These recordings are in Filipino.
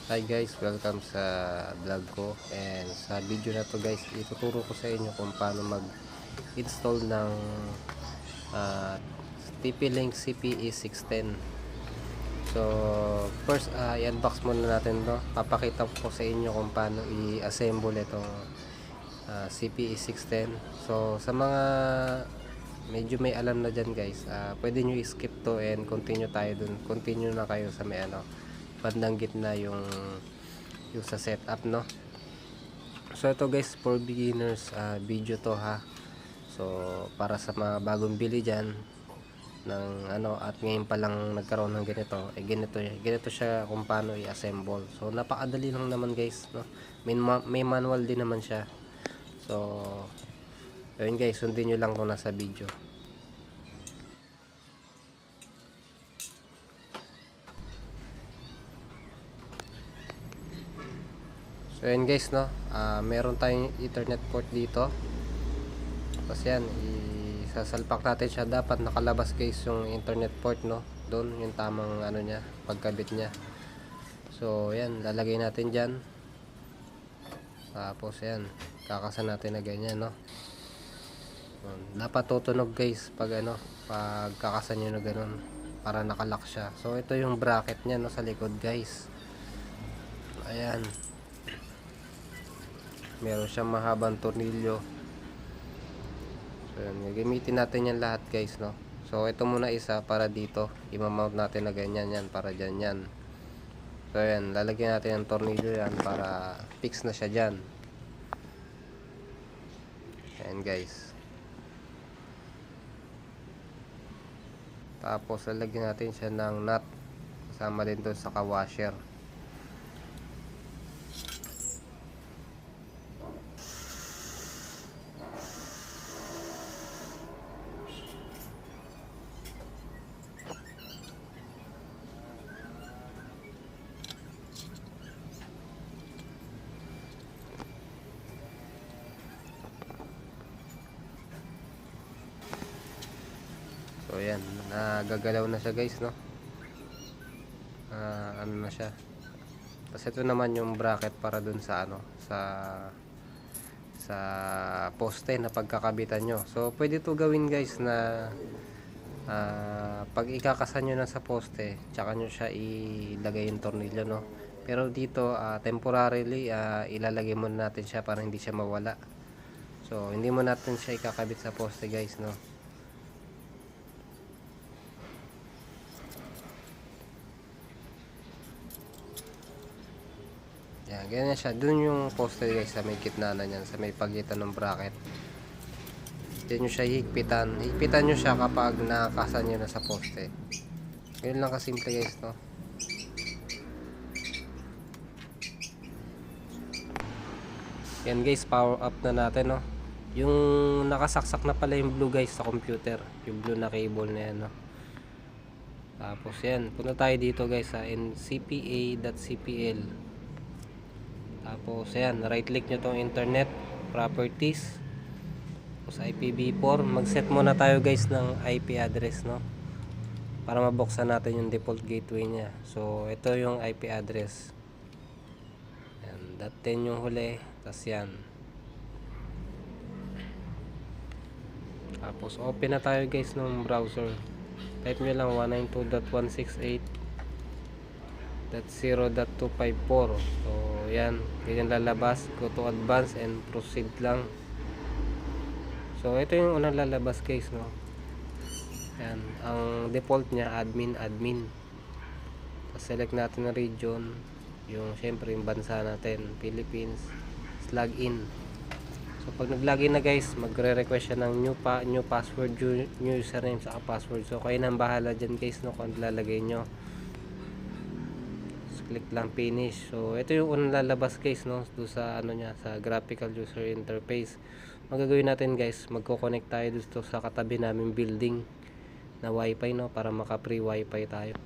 Hi guys, welcome sa vlog ko. And sa video na to guys, ituturo ko sa inyo kung paano mag-install ng uh, TP-Link CPE610. So first, i-unbox muna natin to. Papakita ko sa inyo kung paano i-assemble itong CPE610. So sa mga medyo may alam na dyan guys, pwede nyo i-skip to and continue tayo dun. Continue na kayo sa may bandang gitna yung sa setup, no? So ito guys, for beginners video to ha. So para sa mga bagong bili dyan ng at ngayon pa lang nagkaroon ng ganito, ganito siya kung paano i-assemble. So napakadali lang naman guys, no? May manual din naman siya. So ayun guys, sundin nyo lang kung nasa video. So yan guys, no, meron tayong ethernet port dito. Tapos yan, isasalpak natin siya. Dapat nakalabas guys yung internet port, no, doon yung tamang niya, pagkabit niya. So yan, lalagay natin dyan. Tapos yan, kakasan natin na ganyan, no. Dapat tutunog guys pag pag kakasan nyo na ganun, para nakalock siya. So ito yung bracket nya, no, sa likod guys. Ayan, meron siyang mahabang tornilyo. So yan, gagamitin natin yan lahat guys, no. So ito muna isa para dito, i-mount natin na ganyan yan, para dyan yan. So yan, lalagyan natin ng tornilyo yan para fix na siya dyan. Ayan guys. Tapos lalagyan natin siya ng nut, kasama din doon sa ka-washer. So ayan, nagagalaw na siya guys, no. Ano na siya. Tapos ito naman yung bracket para dun sa sa poste na pagkakabitan nyo. So pwede to gawin guys na pag ikakasan nyo na sa poste, tsaka nyo siya ilagay yung tornilyo, no. Pero dito temporarily ilalagay muna natin siya para hindi siya mawala. So hindi mo natin siya ikakabit sa poste guys, no. Yan, ganyan siya. Doon yung poste guys, sa may gitna na niyan, sa may pagitan ng bracket. Diyan nyo siya higpitan. Higpitan nyo siya kapag nakakasan nyo na sa poste. Ganyan lang kasimple guys, no. Yan guys, power up na natin, no. Yung nakasaksak na pala yung blue guys sa computer. Yung blue na cable na yan, no. Tapos yan, punta tayo dito guys sa ncpa.cpl. Tapos ayan, right click nyo tong internet properties, tapos IPv4. Mag-set muna tayo guys ng IP address, no, para mabuksan natin yung default gateway nya. So ito yung IP address, yan, .10 yung huli. Tapos yan, tapos open na tayo guys ng browser. Type nyo lang 192.168.0.254. So yan, ganyan lalabas. Go to advance and proceed lang. So ito yung unang lalabas guys, no. Yan, ang default nya admin. Tapos select natin ang region, yung syempre yung bansa natin, Philippines. Login. So pag nag-login na guys, magre-request siya ng new password, new username saka password. So kayo nang bahala dyan guys, no, kung lalagay nyo. Click lang finish. So ito yung unang lalabas guys, no, do sa nya, sa graphical user interface. Magagawin natin guys, magko-connect tayo dito sa katabi naming building na wifi, no, para maka free wifi tayo.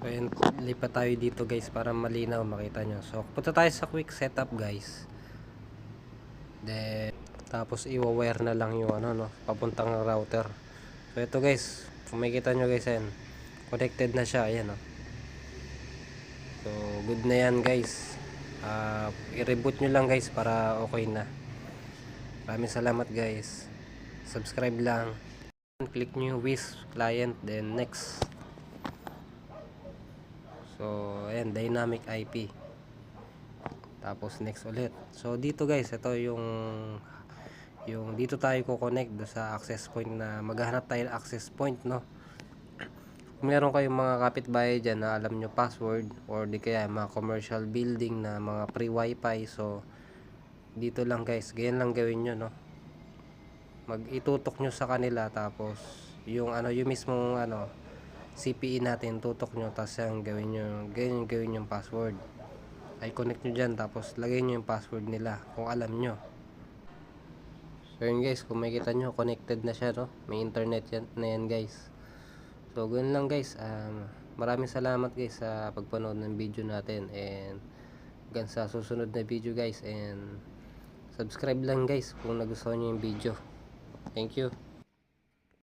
Ayan, lipat tayo dito guys para malinaw makita nyo. So punta tayo sa quick setup guys. Then tapos i-wire na lang yung no, papuntang router. So ito guys, kung makikita nyo guys, ayan, connected na siya. Ayan, no. So good na yan guys. I-reboot nyo lang guys para okay na. Maraming salamat guys. Subscribe lang. Click nyo yung with client, then next. So ayan, dynamic IP. Tapos next ulit. So dito guys, ito yung dito tayo ko-connect do sa access point, na maghahanap tayo ng access point, no. Kung meron kayong mga kapitbahay dyan na alam nyo password, or di kaya mga commercial building na mga free wifi, so dito lang guys, ganyan lang gawin nyo, no. Itutok nyo sa kanila, tapos yung yung mismong CPE natin, tutok nyo, tapos yung ganyan gawin yung password. Ay connect nyo dyan, tapos lagay nyo yung password nila kung alam nyo. So yun guys, kung makikita nyo, connected na siya, no? May internet yan, na yan guys. So ganun lang guys. Maraming salamat guys sa pagpanood ng video natin, and hanggang sa susunod na video guys, and subscribe lang guys kung nagustuhan nyo yung video. Thank you.